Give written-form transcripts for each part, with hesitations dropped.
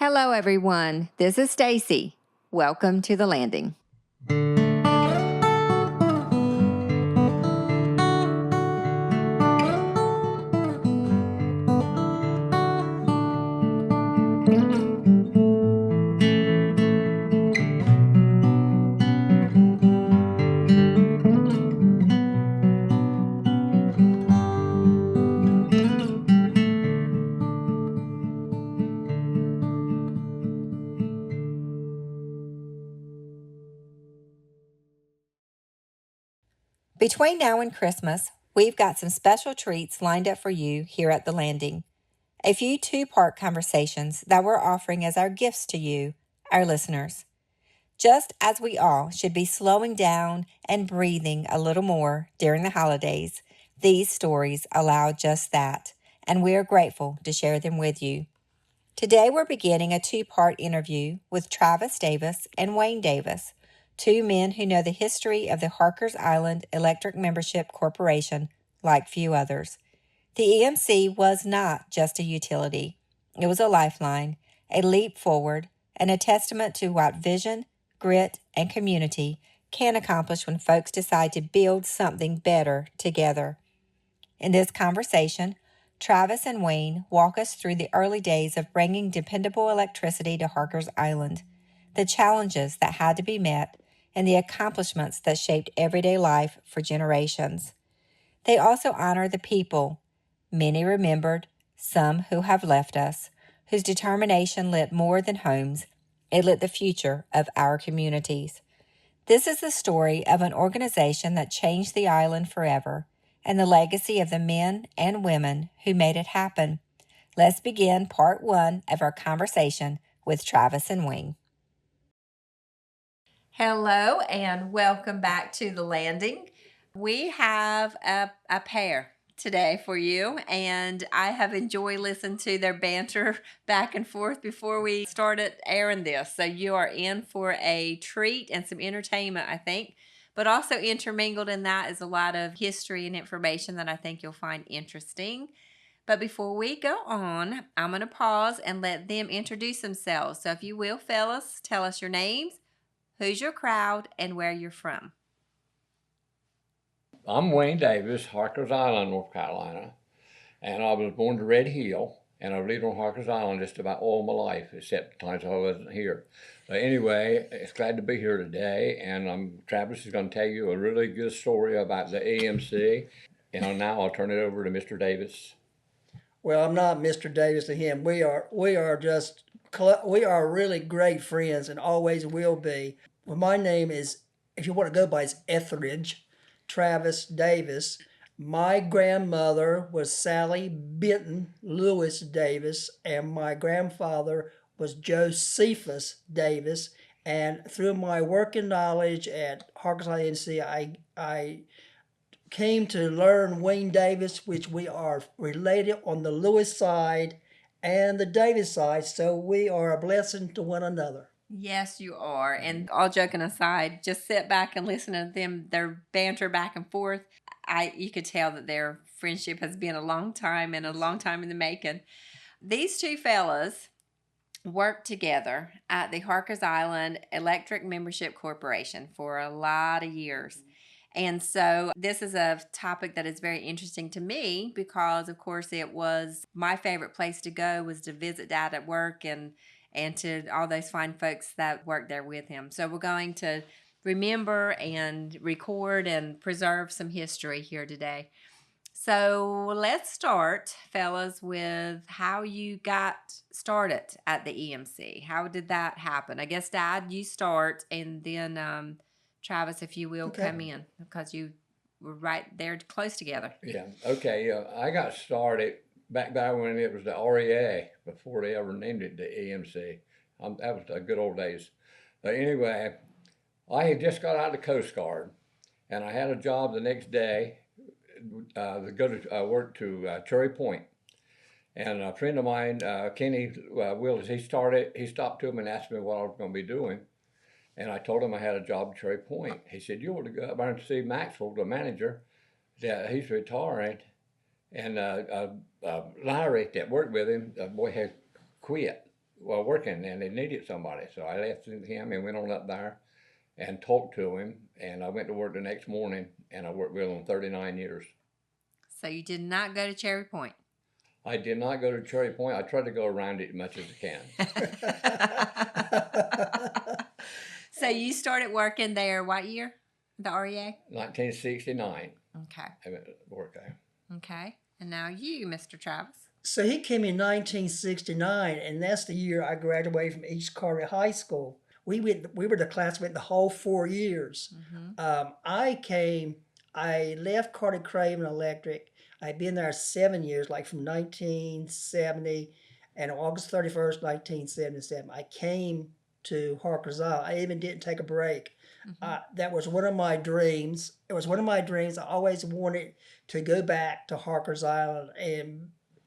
Hello, everyone. This is Stacy. Welcome to The Landing. Between now and Christmas, we've got some special treats lined up for you here at The Landing. A few two-part conversations that we're offering as our gifts to you, our listeners. Just as we all should be slowing down and breathing a little more during the holidays, these stories allow just that, and we are grateful to share them with you. Today we're beginning a two-part interview with Travis Davis and Wayne Davis, two men who know the history of the Harkers Island Electric Membership Corporation like few others. The EMC was not just a utility. It was a lifeline, a leap forward, and a testament to what vision, grit, and community can accomplish when folks decide to build something better together. In this conversation, Travis and Wayne walk us through the early days of bringing dependable electricity to Harkers Island, the challenges that had to be met, and the accomplishments that shaped everyday life for generations. They also honor the people, many remembered, some who have left us, whose determination lit more than homes. It lit the future of our communities. This is the story of an organization that changed the island forever, and the legacy of the men and women who made it happen. Let's begin part one of our conversation with Travis and Wayne. Hello and welcome back to The Landing. We have a pair today for you, and I have enjoyed listening to their banter back and forth before we started airing this. So you are in for a treat and some entertainment, I think. But also intermingled in that is a lot of history and information that I think you'll find interesting. But before we go on, I'm going to pause and let them introduce themselves. So if you will, fellas, tell us your names, who's your crowd, and where you're from. I'm Wayne Davis, Harkers Island, North Carolina, and I was born to Red Hill, and I've lived on Harkers Island just about all my life, except the times I wasn't here. But anyway, it's glad to be here today, and Travis is going to tell you a really good story about the EMC, and now I'll turn it over to Mr. Davis. Well, I'm not Mr. Davis to him. We are really great friends and always will be. Well, my name is, if you want to go by, it's Etheridge Travis Davis. My grandmother was Sally Benton Lewis Davis, and my grandfather was Josephus Davis. And through my working knowledge at Harkers Island NC, I came to learn Wayne Davis, which we are related on the Lewis side and the Davis side, so we are a blessing to one another. Yes, you are. And all joking aside, just sit back and listen to them, their banter back and forth. You could tell that their friendship has been a long time and a long time in the making. These two fellas worked together at the Harkers Island Electric Membership Corporation for a lot of years. And so this is a topic that is very interesting to me because, of course, it was my favorite place to go was to visit Dad at work and to all those fine folks that worked there with him. So we're going to remember and record and preserve some history here today. So let's start, fellas, with how you got started at the EMC. How did that happen? I guess, Dad, you start, and then Travis, if you will, come in because you were right there close together. Yeah, okay. I got started back when it was the REA, before they ever named it the EMC. That was the good old days. But anyway, I had just got out of the Coast Guard, and I had a job the next day to go to work to Cherry Point. And a friend of mine, Kenny Willis, he stopped to him and asked me what I was going to be doing. And I told him I had a job at Cherry Point. He said, you ought to go up there and see Maxwell, the manager. Yeah, he's retiring. And Larry that worked with him, the boy had quit. well, working, and they needed somebody. So I left him and went on up there and talked to him. And I went to work the next morning, and I worked with him 39 years. So you did not go to Cherry Point. I did not go to Cherry Point. I tried to go around it as much as I can. So you started working there what year? The REA? 1969. Okay. I went to work there. Okay. And now you, Mr. Travis. So he came in 1969, and that's the year I graduated from East Carter High School. We were the class that went the whole 4 years. I left Carter Craven Electric. I'd been there 7 years, like from 1970 and August 31st, 1977. I came to Harkers Island. I even didn't take a break. That was one of my dreams. It was one of my dreams. I always wanted to go back to Harkers Island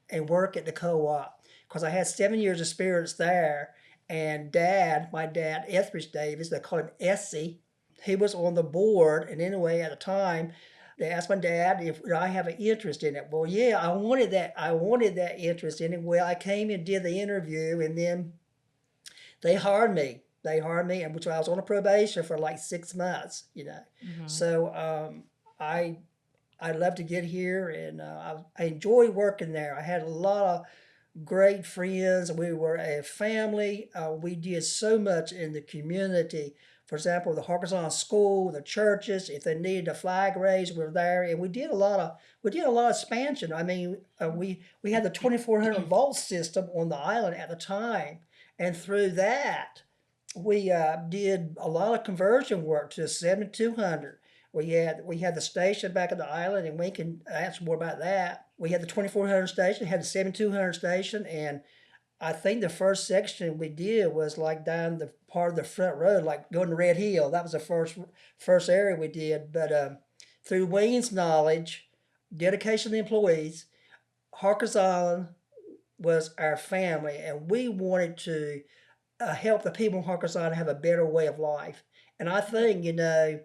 and work at the co-op because I had 7 years experience there. And my dad, Etheridge Davis, they call him Essie, he was on the board. And anyway, at the time, they asked my dad if I have an interest in it. Well, yeah, I wanted that interest in it. Well, I came and did the interview, and then they hired me. And which I was on a probation for like 6 months, you know. So I love to get here, and I enjoy working there. I had a lot of great friends. We were a family. We did so much in the community. For example, the Harkers Island School, the churches, if they needed a flag raised, we were there, and we did a lot of expansion. I mean, we had the 2400 volt system on the island at the time, and through that, we did a lot of conversion work to 7200. We had the station back at the island, and we can answer more about that. We had the 2400 station, had the 7200 station, and I think the first section we did was like down the part of the front road, like going to Red Hill. That was the first area we did. But through Wayne's knowledge, dedication of the employees, Harkers Island was our family, and we wanted to help the people in Harkers Island have a better way of life. And I think, you know,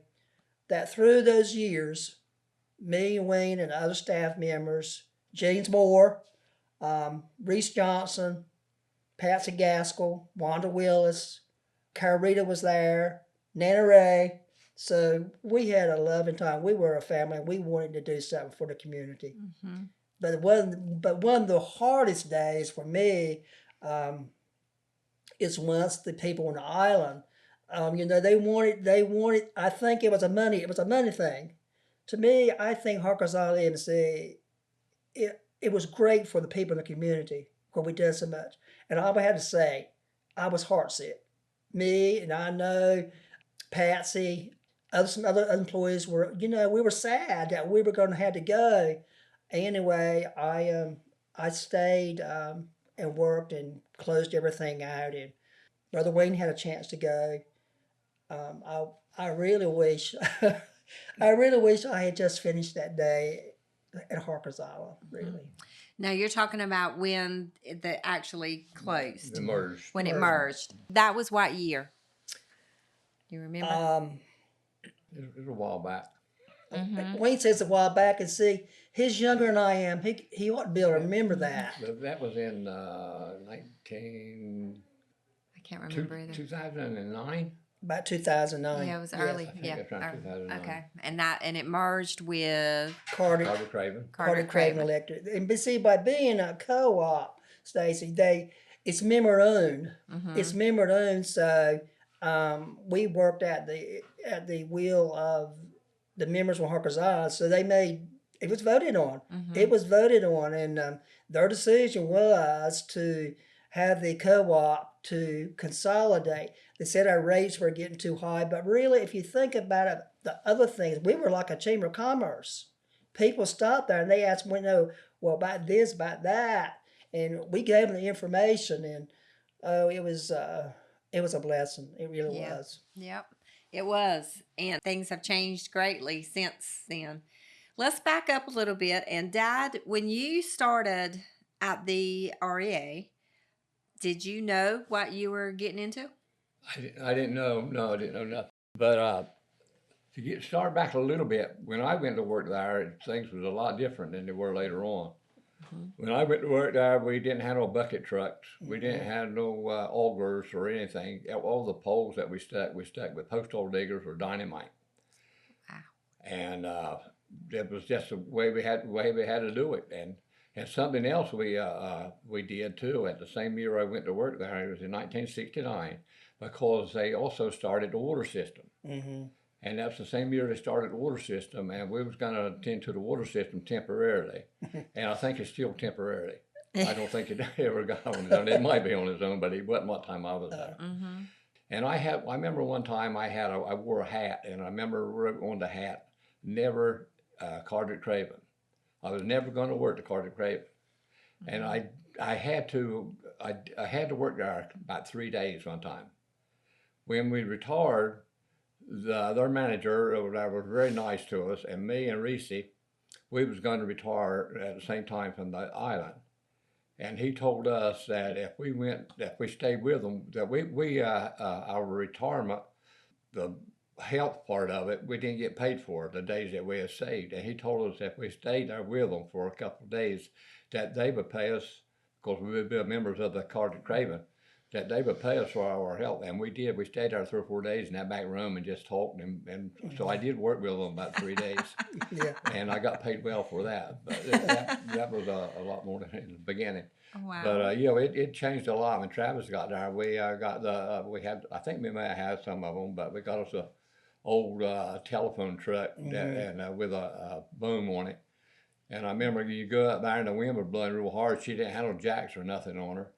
that through those years, me and Wayne and other staff members, James Moore, Reese Johnson, Patsy Gaskell, Wanda Willis, Carita was there, Nana Ray. So we had a loving time. We were a family, and we wanted to do something for the community. But one of the hardest days for me is once the people on the island, you know, they wanted. I think it was a money thing. To me, I think Harkers Island HIEMC, it was great for the people in the community because we did so much. And I would have to say, I was heartsick. Me, and I know Patsy, some other employees were, you know, we were sad that we were going to have to go. Anyway, I stayed and worked and closed everything out. And Brother Wayne had a chance to go. I really wish, I had just finished that day at Harkers Island. Really. Now you're talking about when it actually closed. It merged. When it merged. That was what year? Do you remember? It was a while back. Wayne says a while back, and see, he's younger than I am. He ought to be able to remember that. That was in I can't remember either. 2009. About 2009. Yeah, it was Yes. early. I think Yeah. that's around 2009. Okay. And it merged with Carter Craven. Craven Electric. And but see, by being a co-op, Stacy, it's member owned. It's member owned, so we worked at the will of the members from Harkers Island. So it was voted on. It was voted on, and their decision was to have the co-op to consolidate. They said our rates were getting too high, but really, if you think about it, the other things, we were like a chamber of commerce. People stopped there and they asked, well, about this, about that, and we gave them the information, and it was a blessing. It really was. Yep, it was, and things have changed greatly since then. Let's back up a little bit. And Dad, when you started at the REA, did you know what you were getting into? I didn't know. No, I didn't know nothing. But to get started back a little bit, when I went to work there, things was a lot different than they were later on. When I went to work there, we didn't have no bucket trucks. We didn't have no augers or anything. All the poles that we stuck with postal diggers or dynamite. Wow. And it was just the way we had to do it. And something else we did too. At the same year I went to work there, it was in 1969, because they also started the water system. And that's the same year they started the water system, and we was going to attend to the water system temporarily. And I think it's still temporarily. I don't think it ever got on its own. It might be on its own, but it wasn't what time I was there. And I remember one time I wore a hat, and I remember wrote on the hat, never Carter Craven. I was never going to work the Carter Craven. And I had to work there about 3 days one time. When we retired, their manager over there was very nice to us, and me and Reese, we was going to retire at the same time from the island. And he told us that if we stayed with them, that our retirement, the health part of it, we didn't get paid for the days that we had saved. And he told us if we stayed there with them for a couple of days, that they would pay us, because we would be members of the Carter Craven, that they would pay us for our help. And we did. We stayed there 3 or 4 days in that back room and just talked. And so I did work with them about 3 days. And I got paid well for that. But that was a lot more than in the beginning. Wow. But it changed a lot. When Travis got there, we got I think we may have had some of them, but we got us a old telephone truck and with a boom on it. And I remember you go up there and the wind was blowing real hard. She didn't have no jacks or nothing on her.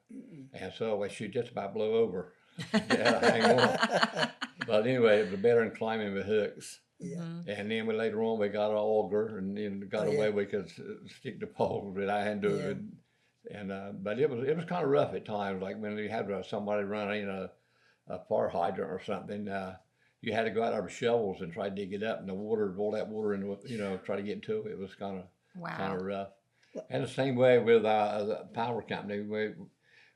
And so she just about blew over. Hang on. But anyway, it was better than climbing with hooks. And then later on we got an auger, and then got a way we could stick the poles that I had to do it. And but it was kind of rough at times, like when you had somebody running a fire hydrant or something. You had to go out there with shovels and try to dig it up, and roll that water in, try to get to it. It was kind of rough. And the same way with the power company.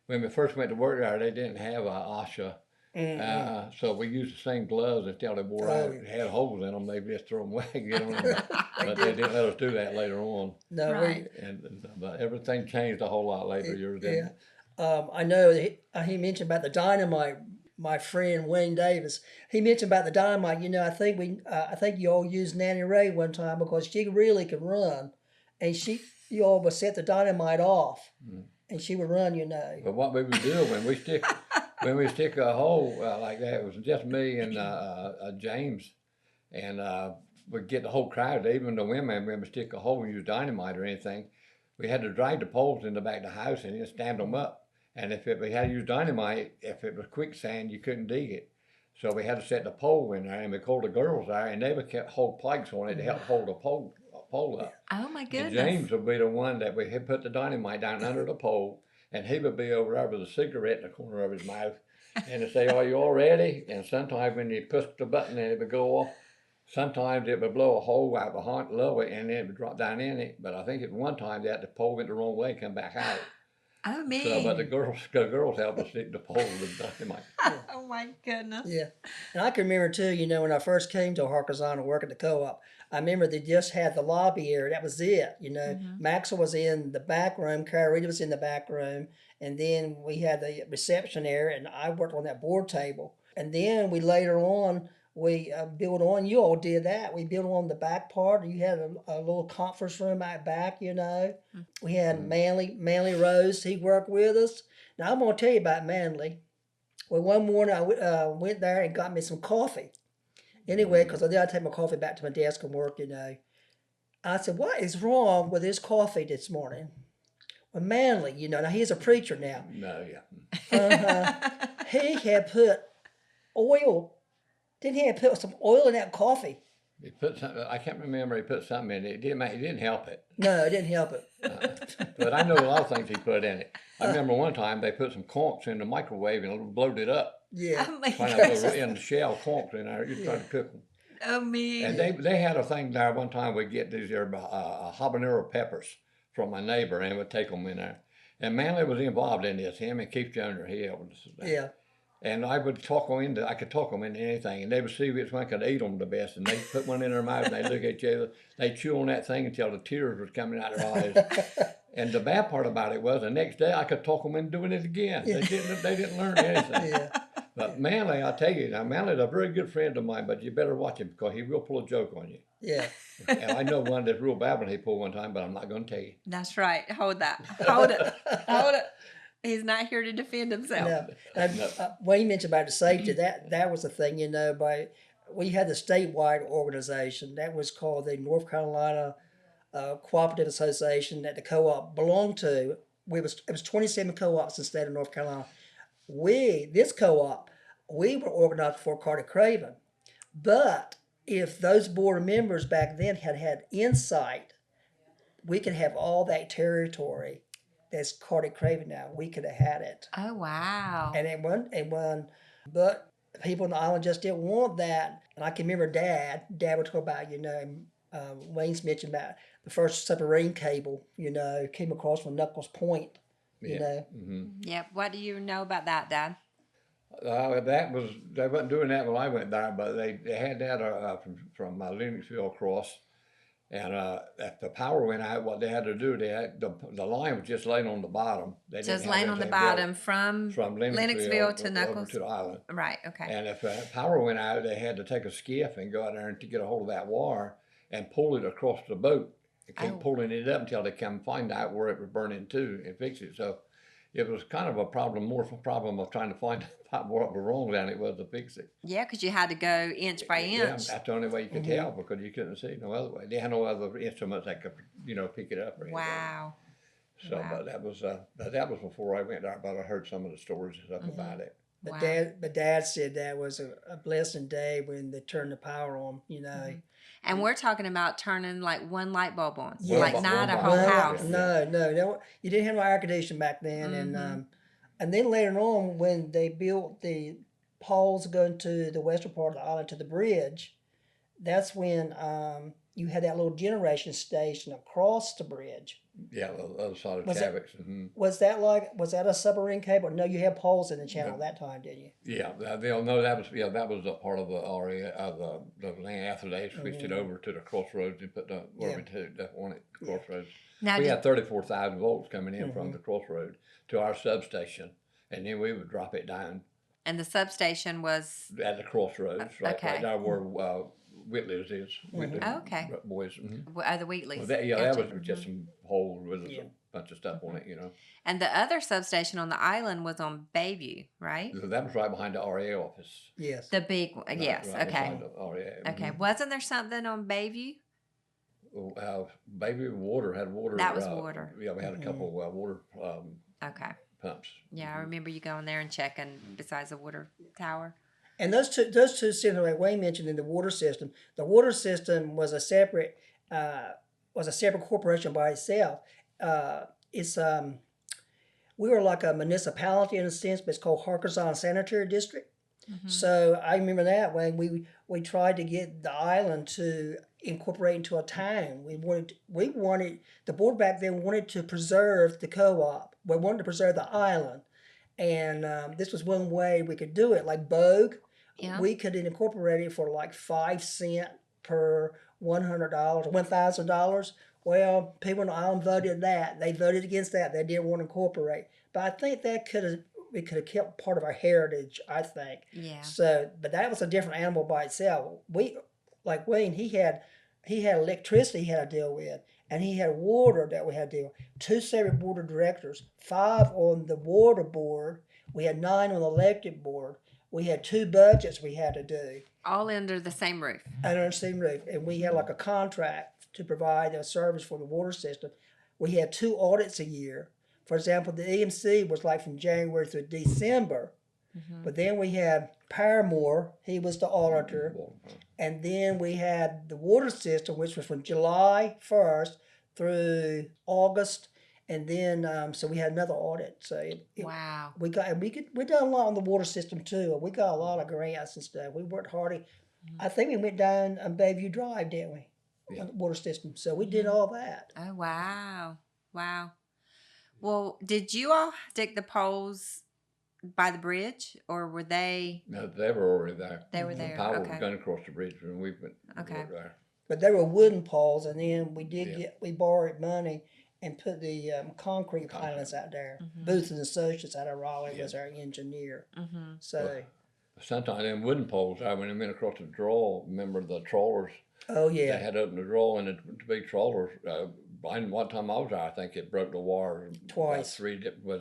When we first went to work there, they didn't have OSHA. So we used the same gloves until they wore out. It had holes in them. They just throw them away and get on them. But they didn't let us do that later on. No, Right. But everything changed a whole lot later. I know he mentioned about the dynamite. My friend Wayne Davis, he mentioned about the dynamite. I think you all used Nanny Ray one time because she really could run, and you all would set the dynamite off, and she would run. But what we would do when we stick a hole like that, it was just me and James, and we'd get the whole crowd, even the women, when we stick a hole and use dynamite or anything, we had to drag the poles in the back of the house and just stand them up. And if we had to use dynamite, if it was quicksand, you couldn't dig it. So we had to set the pole in there, and we called the girls there, and they would hold planks on it to help hold the pole up. Oh my goodness. And James would be the one that we had put the dynamite down under the pole, and he would be over there with a cigarette in the corner of his mouth, and he'd say, "Are you all ready?" And sometimes when you push the button and it would go off, sometimes it would blow a hole out below it, and then it would drop down in it. But I think at one time that the pole went the wrong way and come back out. Oh, man. So, but the girls helped us stick the pole with dynamite. Oh, my goodness. Yeah. And I can remember, too, when I first came to Harkers Island to work at the co-op, I remember they just had the lobby area. That was it, Maxwell was in the back room. Carita was in the back room. And then we had the reception area, and I worked on that board table. And then later on, we built on, you all did that. We built on the back part. You had a little conference room out back, We had Manly Rose. He worked with us. Now, I'm going to tell you about Manly. Well, one morning I went there and got me some coffee. Anyway, because I did take my coffee back to my desk and work, I said, "What is wrong with this coffee this morning?" Well, Manly, now he's a preacher now. No, yeah. He had put oil. Didn't he put some oil in that coffee? He put something. I can't remember. He put something in it. It didn't help it. No, it didn't help it. But I know a lot of things he put in it. I remember one time they put some conchs in the microwave and blowed it up. Yeah. Oh, my Trying goodness. to put in the shell conchs in there. You try to cook them. Oh, man. And they had a thing there one time. We'd get these habanero peppers from my neighbor, and we'd take them in there. And Manley was involved in this. Him and Keith Jr. He helped us. Yeah. And I could talk them into anything, and they would see which one could eat them the best. And they put one in their mouth, and they look at each other. They chew on that thing until the tears was coming out of their eyes. And the bad part about it was the next day I could talk them into doing it again. They didn't learn anything. Yeah. But Manley, I tell you, now Manley's a very good friend of mine, but you better watch him because he will pull a joke on you. Yeah. And I know one that's real bad when he pulled one time, but I'm not going to tell you. That's right. Hold that. Hold it. Hold it. He's not here to defend himself. No. And, when you mentioned about the safety, that was the thing, we had the statewide organization that was called the North Carolina Cooperative Association that the co-op belonged to. It was 27 co-ops in the state of North Carolina. This co-op, we were organized for Carter Craven. But if those board members back then had insight, we could have all that territory that's Carter Craven now. We could have had it. Oh, wow. And it won. But people on the island just didn't want that. And I can remember Dad would talk about, Wayne's mentioned about the first submarine cable, came across from Knuckles Point, Mm-hmm. Yep. What do you know about that, Dad? They wasn't doing that when I went there, but they had that from Lennoxville across. And if the power went out, what they had to do, the line was just laying on the bottom. They Just didn't have laying on the anything built bottom from Lennoxville to over Knuckles. to the island. Right. Okay. And if power went out, they had to take a skiff and go out there and to get a hold of that wire and pull it across the boat. They kept pulling it up until they come find out where it was burning to and fix it. So it was kind of a problem of trying to find out what was wrong than it was to fix it. Yeah, because you had to go inch by inch. Yeah, that's the only way you could tell because you couldn't see no other way. They had no other instruments that could, pick it up or anything. Wow. So, Wow. but that was before I went there. But I heard some of the stories and stuff about it. But Wow. Dad said that was a blessing day when they turned the power on, And we're talking about turning like one light bulb on, Yeah. like not a One whole bulb. house. No. You didn't have no air conditioning back then, and then later on when they built the poles going to the western part of the island to the bridge, that's when you had that little generation station across the bridge. Yeah, the other side of Was it- Chavix. Mm-hmm. Was that a submarine cable? No, you had poles in the channel that time, didn't you? Yeah, they'll know that was a part of the area the land after they switched it over to the crossroads and put the on it crossroads. Now, We did- had 34,000 volts coming in from the crossroad to our substation, and then we would drop it down and the substation was at the crossroads, okay. right there where Whitley's is. Whitley's Okay. boys. Mm-hmm. the Wheatleys. Well, that Gotcha. was just some holes with a bunch of stuff on it, And the other substation on the island was on Bayview, right? That was right behind the RA office. Yes. The big one. Right- Yes. right Okay. beside the RA. Okay. Wasn't there something on Bayview? Baby water had water. That was water. Yeah, we had a couple water Okay. pumps. Yeah, I remember you going there and checking besides the water tower. And those two systems, like Wayne mentioned, in the water system was a separate corporation by itself. We were like a municipality in a sense, but it's called Harkers Island Sanitary District. So I remember that when we tried to get the island to incorporate into a town. We wanted the board back then wanted to preserve the co-op. We wanted to preserve the island, and this was one way we could do it. Like Bogue, we could incorporate it for like 5 cents per $100, $1,000. Well, people on the island voted that. They voted against that. They didn't want to incorporate. But I think we could have kept part of our heritage, I think. Yeah. So, but that was a different animal by itself. Like Wayne, he had electricity he had to deal with, and he had water that we had to deal with. 2 separate board of directors, 5 on the water board. We had 9 on the electric board. We had 2 budgets we had to do. All under the same roof. Under the same roof. And we had like a contract to provide a service for the water system. We had 2 audits a year. For example, the EMC was like from January through December. But then we had Paramore, he was the auditor. And then we had the water system, which was from July 1st through August. And then, so we had another audit. So Wow. we done a lot on the water system too. We got a lot of grants and stuff. We worked hard. I think we went down on Bayview Drive, didn't we? Yeah. On the water system. So we did all that. Oh, wow. Wow. Well, did you all dig the poles by the bridge, or were they? No, they were already there. They were there. The power Okay. was going across the bridge when we went Okay. there. But they were wooden poles, and then we borrowed money, and put the concrete pilings out there. Booth and Associates out of Raleigh was our engineer. So, Sometimes them wooden poles, when they went across the draw, remember the trawlers? oh They yeah, had to open the draw, and the big trawlers, one time I was there, I think it broke the wire. Twice.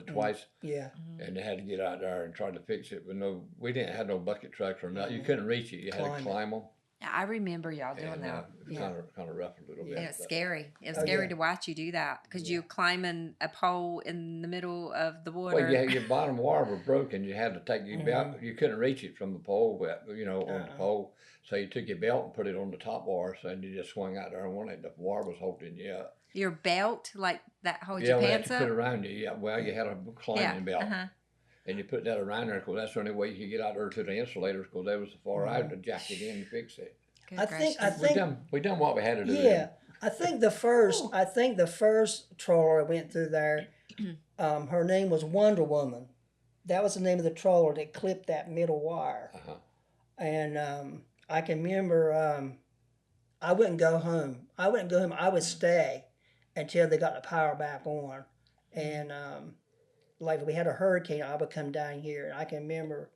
Twice? yeah. And they had to get out there and try to fix it, but we didn't have no bucket trucks or nothing. You couldn't reach it. You had Climb to it. climb them. I remember y'all doing And that. it was kind of rough a little bit. And it's but- scary. It was Oh, scary yeah. to watch you do that because you're climbing a pole in the middle of the water. Well, your bottom wire was broken. You had to take your belt. You couldn't reach it from the pole, on the pole. So you took your belt and put it on the top wire, so you just swung out there and one end. The wire was holding you up. Your belt, like that holds Yeah, your well, pants you up? put it around you. Yeah, well, you had a climbing belt. Uh-huh. And you put that around there because that's the only way you could get out there to the insulators because they was so far out to jack it in and fix it. Good I think gracious. We done what we had to do. Yeah, I think the first trawler I went through there, her name was Wonder Woman. That was the name of the trawler that clipped that middle wire. Uh-huh. And I can remember I wouldn't go home. I would stay until they got the power back on. And like if we had a hurricane, I would come down here. And I can remember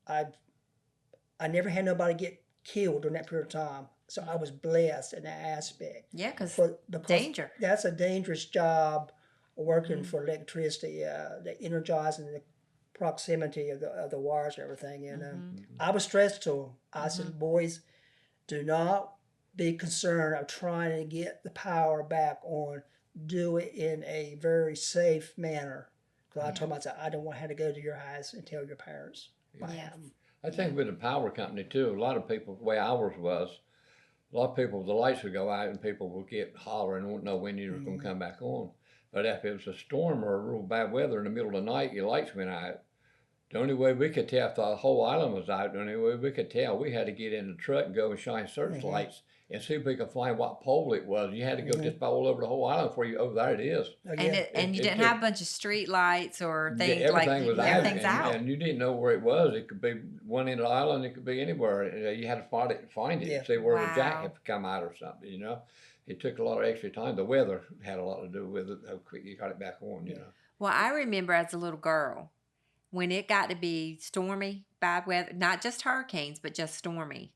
I never had nobody get killed during that period of time. So I was blessed in that aspect. Yeah, because Because danger. that's a dangerous job working for electricity, the energizing the proximity of the wires and everything. And I was stressed to them. I said, boys, do not be concerned of trying to get the power back on. Do it in a very safe manner. Because I told them, I said, I don't want to have to go to your house and tell your parents what Yes. happened. I think with the power company too, a lot of people, the way ours was, a lot of people, the lights would go out and people would get hollering and wouldn't know when you were going to come back on. But if it was a storm or real bad weather in the middle of the night, your lights went out. The only way we could tell if the whole island was out, the only way we could tell, we had to get in the truck and go and shine searchlights and see if we could find what pole it was. You had to go just about all over the whole island before you, oh, there it is. Oh, And yeah. and you it didn't took- have a bunch of street lights or Yeah, things like everything was out, everything's and, out. and you didn't know where it was. It could be one end of the island, it could be anywhere. You had to find it, Yeah. see where the Wow. jack had come out or something. It took a lot of extra time. The weather had a lot to do with it, how quick you got it back on. Well, I remember as a little girl when it got to be stormy, bad weather, not just hurricanes, but just stormy.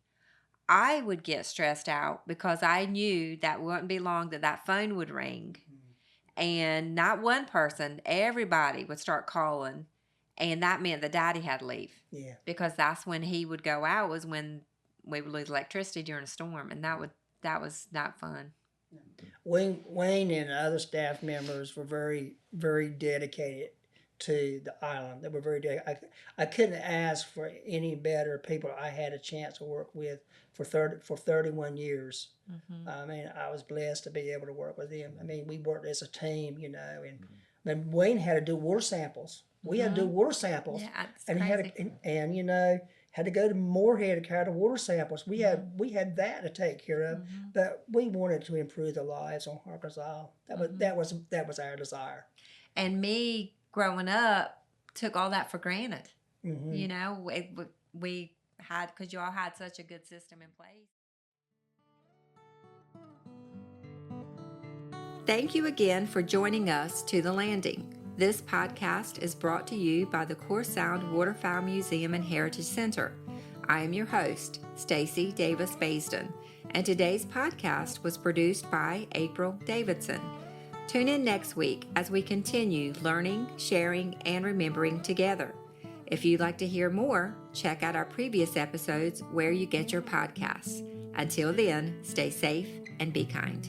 I would get stressed out because I knew that wouldn't be long that phone would ring. And not one person, everybody would start calling. And that meant that Daddy had to leave Yeah. because that's when he would go out, was when we would lose electricity during a storm. And that was not fun. Wayne and other staff members were very, very dedicated to the island. They were very dedicated. I couldn't ask for any better people I had a chance to work with for 31 years. I mean, I was blessed to be able to work with them. I mean, we worked as a team, and then Wayne had to do water samples. We had to do water samples. Yeah, it's and crazy. he had to, had to go to Moorhead to carry the water samples. We had that to take care of, but we wanted to improve the lives on Harkers Island. That was our desire. And me growing up took all that for granted. Mm-hmm. We had, because you all had such a good system in place. Thank you again for joining us to The Landing. This podcast is brought to you by the Core Sound Waterfowl Museum and Heritage Center. I am your host, Stacy Davis Baisden, and today's podcast was produced by April Davidson. Tune in next week as we continue learning, sharing, and remembering together. If you'd like to hear more, check out our previous episodes where you get your podcasts. Until then, stay safe and be kind.